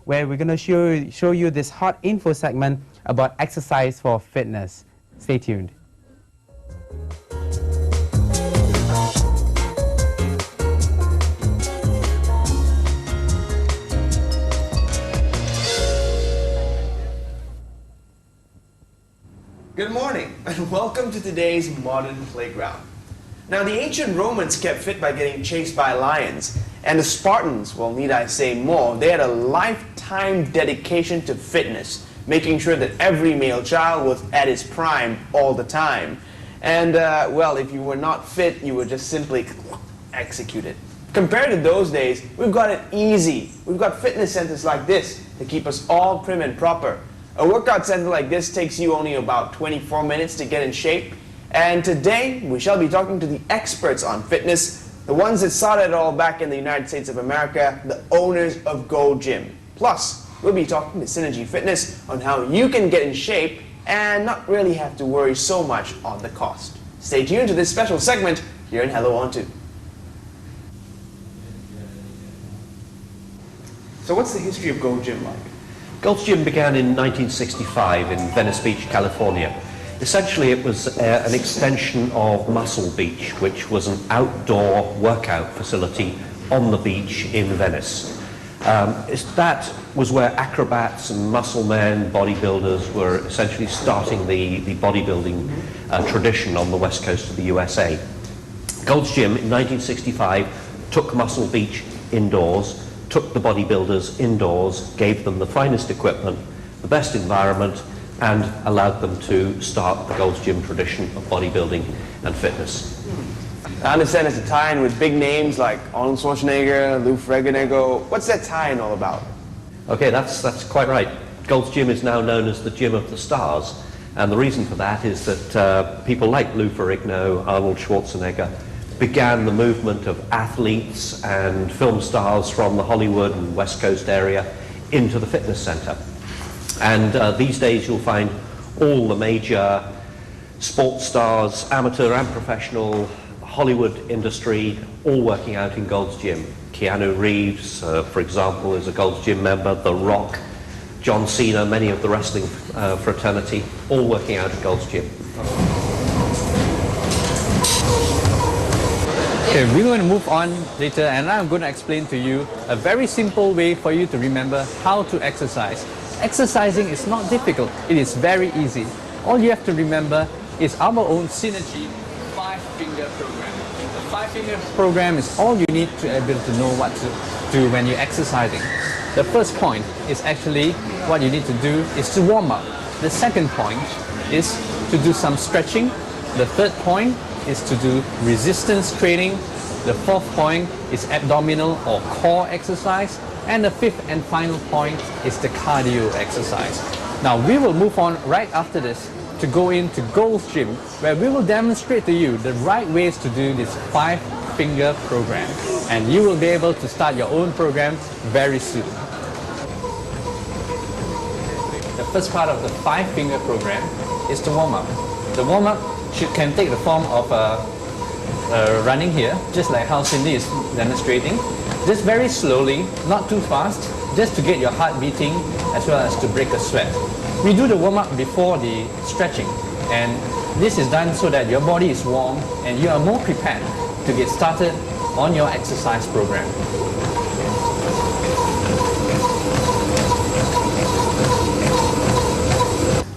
where we're going to show you this hot info segment about exercise for fitness. Stay tuned. Good morning and welcome to today's modern playground. Now, the ancient Romans kept fit by getting chased by lions, and the Spartans, well, need I say more, they had a lifetime dedication to fitness, making sure that every male child was at his prime all the time. And, well, if you were not fit, you were just simply executed. Compared to those days, we've got it easy. We've got fitness centers like this to keep us all prim and proper. A workout center like this takes you only about 24 minutes to get in shape. And today, we shall be talking to the experts on fitness, the ones that started it all back in the United States of America, the owners of Go Gym. Plus, we'll be talking to Synergy Fitness on how you can get in shape and not really have to worry so much on the cost. Stay tuned to this special segment here in Hello On 2. So what's the history of Go Gym like? Gold's Gym began in 1965 in Venice Beach, California. Essentially, it was an extension of Muscle Beach, which was an outdoor workout facility on the beach in Venice. That was where acrobats and muscle men, bodybuilders were essentially starting the bodybuilding tradition on the west coast of the USA. Gold's Gym in 1965 took Muscle Beach indoors, took the bodybuilders indoors, gave them the finest equipment, the best environment, and allowed them to start the Gold's Gym tradition of bodybuilding and fitness. I understand it's a tie-in with big names like Arnold Schwarzenegger, Lou Ferrigno. What's that tie-in all about? Okay, that's quite right. Gold's Gym is now known as the Gym of the Stars, and the reason for that is that people like Lou Ferrigno, Arnold Schwarzenegger, began the movement of athletes and film stars from the Hollywood and West Coast area into the fitness center. And these days you'll find all the major sports stars, amateur and professional, Hollywood industry, all working out in Gold's Gym. Keanu Reeves, for example, is a Gold's Gym member. The Rock, John Cena, many of the wrestling fraternity, all working out at Gold's Gym. Okay, we're going to move on later, and I'm going to explain to you a very simple way for you to remember how to exercise. Exercising is not difficult, it is very easy. All you have to remember is our own Synergy 5-finger program. The 5-finger program is all you need to be able to know what to do when you're exercising. The first point is actually what you need to do is to warm up. The second point is to do some stretching. The third point is to do resistance training. The fourth point is abdominal or core exercise. And the fifth and final point is the cardio exercise. Now we will move on right after this to go into Gold's Gym, where we will demonstrate to you the right ways to do this 5-finger program. And you will be able to start your own program very soon. The first part of the 5-finger program is the warm-up. The warm-up can take the form of running here, just like how Cindy is demonstrating. Just very slowly, not too fast, just to get your heart beating as well as to break a sweat. We do the warm-up before the stretching, and this is done so that your body is warm and you are more prepared to get started on your exercise program.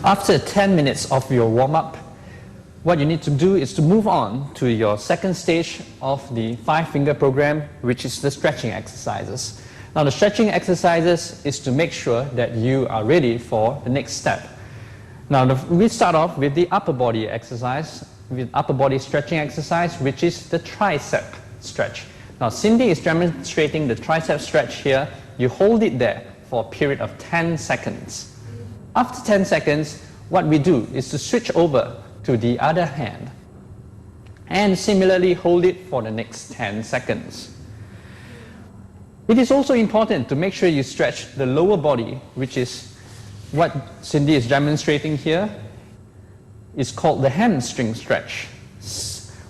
After 10 minutes of your warm-up, what you need to do is to move on to your second stage of the 5-finger program, which is the stretching exercises. Now the stretching exercises is to make sure that you are ready for the next step. Now we start off with the upper body exercise, with upper body stretching exercise, which is the tricep stretch. Now Cindy is demonstrating the tricep stretch here. You hold it there for a period of 10 seconds. After 10 seconds, what we do is to switch over to the other hand and similarly hold it for the next 10 seconds. It is also important to make sure you stretch the lower body, which is what Cindy is demonstrating here. It's called the hamstring stretch.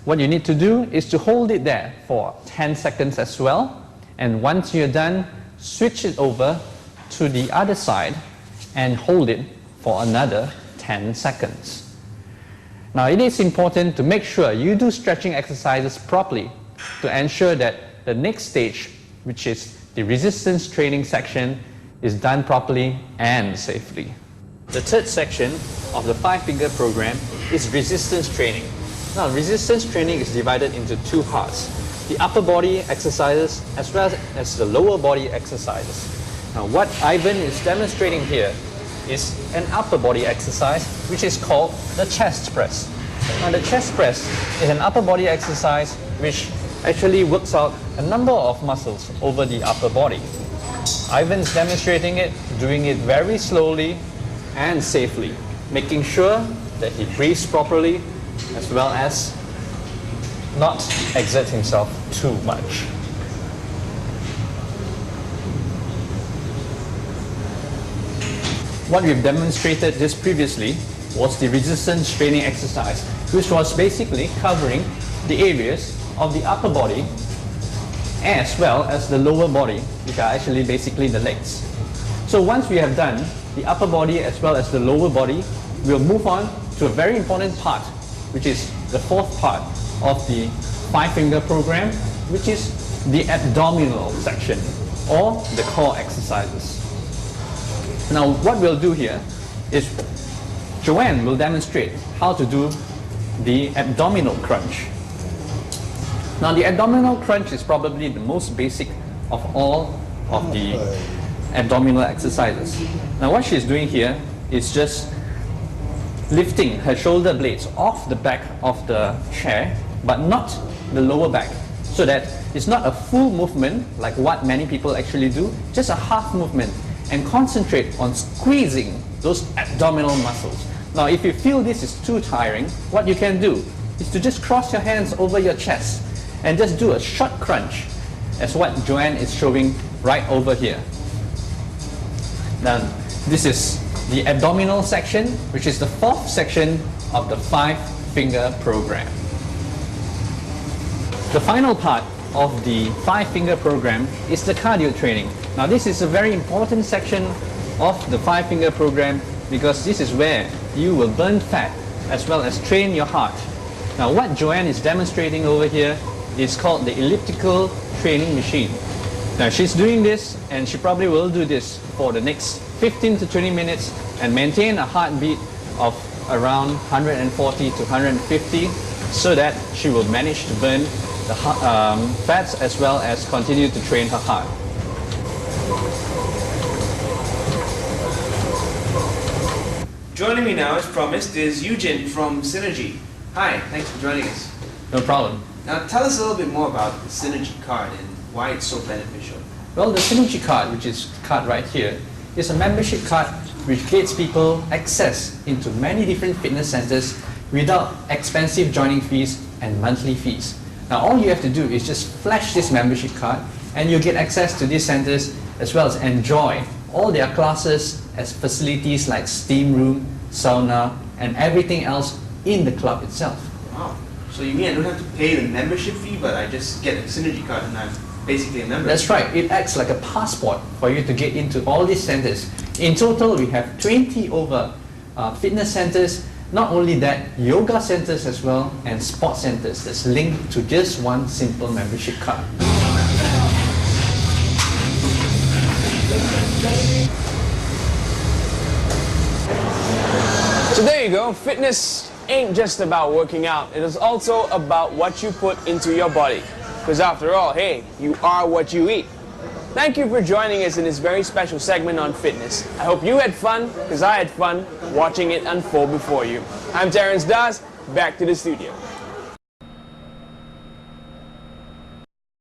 What you need to do is to hold it there for 10 seconds as well, and once you're done, switch it over to the other side and hold it for another 10 seconds. Now it is important to make sure you do stretching exercises properly to ensure that the next stage, which is the resistance training section, is done properly and safely. The third section of the 5-finger program is resistance training. Now resistance training is divided into two parts: the upper body exercises as well as the lower body exercises. Now what Ivan is demonstrating here is an upper body exercise which is called the chest press. Now the chest press is an upper body exercise which actually works out a number of muscles over the upper body. Ivan's demonstrating it, doing it very slowly and safely, making sure that he breathes properly as well as not exert himself too much. What we've demonstrated just previously was the resistance training exercise, which was basically covering the areas of the upper body as well as the lower body, which are actually basically the legs. So once we have done the upper body as well as the lower body, we'll move on to a very important part, which is the fourth part of the 5-finger program, which is the abdominal section or the core exercises. Now what we'll do here is Joanne will demonstrate how to do the abdominal crunch. Now the abdominal crunch is probably the most basic of all of the abdominal exercises. Now what she's doing here is just lifting her shoulder blades off the back of the chair, but not the lower back, so that it's not a full movement like what many people actually do, just a half movement, and concentrate on squeezing those abdominal muscles. Now if you feel this is too tiring, what you can do is to just cross your hands over your chest and just do a short crunch, as what Joanne is showing right over here. Now this is the abdominal section, which is the fourth section of the 5-finger program. The final part of the 5-finger program is the cardio training. Now this is a very important section of the 5-finger program because this is where you will burn fat as well as train your heart. Now what Joanne is demonstrating over here is called the elliptical training machine. Now she's doing this, and she probably will do this for the next 15 to 20 minutes and maintain a heartbeat of around 140 to 150 so that she will manage to burn the fats as well as continue to train her heart. Joining me now, as promised, is Eugene from Synergy. Hi, thanks for joining us. No problem. Now tell us a little bit more about the Synergy card and why it's so beneficial. Well, the Synergy card, which is the card right here, is a membership card which gets people access into many different fitness centers without expensive joining fees and monthly fees. Now all you have to do is just flash this membership card and you get access to these centers as well as enjoy all their classes as facilities like steam room, sauna, and everything else in the club itself. Wow. So you mean I don't have to pay the membership fee, but I just get a Synergy card and I'm basically a member? That's right. It acts like a passport for you to get into all these centers. In total, we have 20 over fitness centers. Not only that, yoga centers as well, and sports centers that's linked to just one simple membership card. So there you go. Fitness ain't just about working out. It is also about what you put into your body. Because after all, hey, you are what you eat. Thank you for joining us in this very special segment on fitness. I hope you had fun, because I had fun watching it unfold before you. I'm Terrence Das, back to the studio.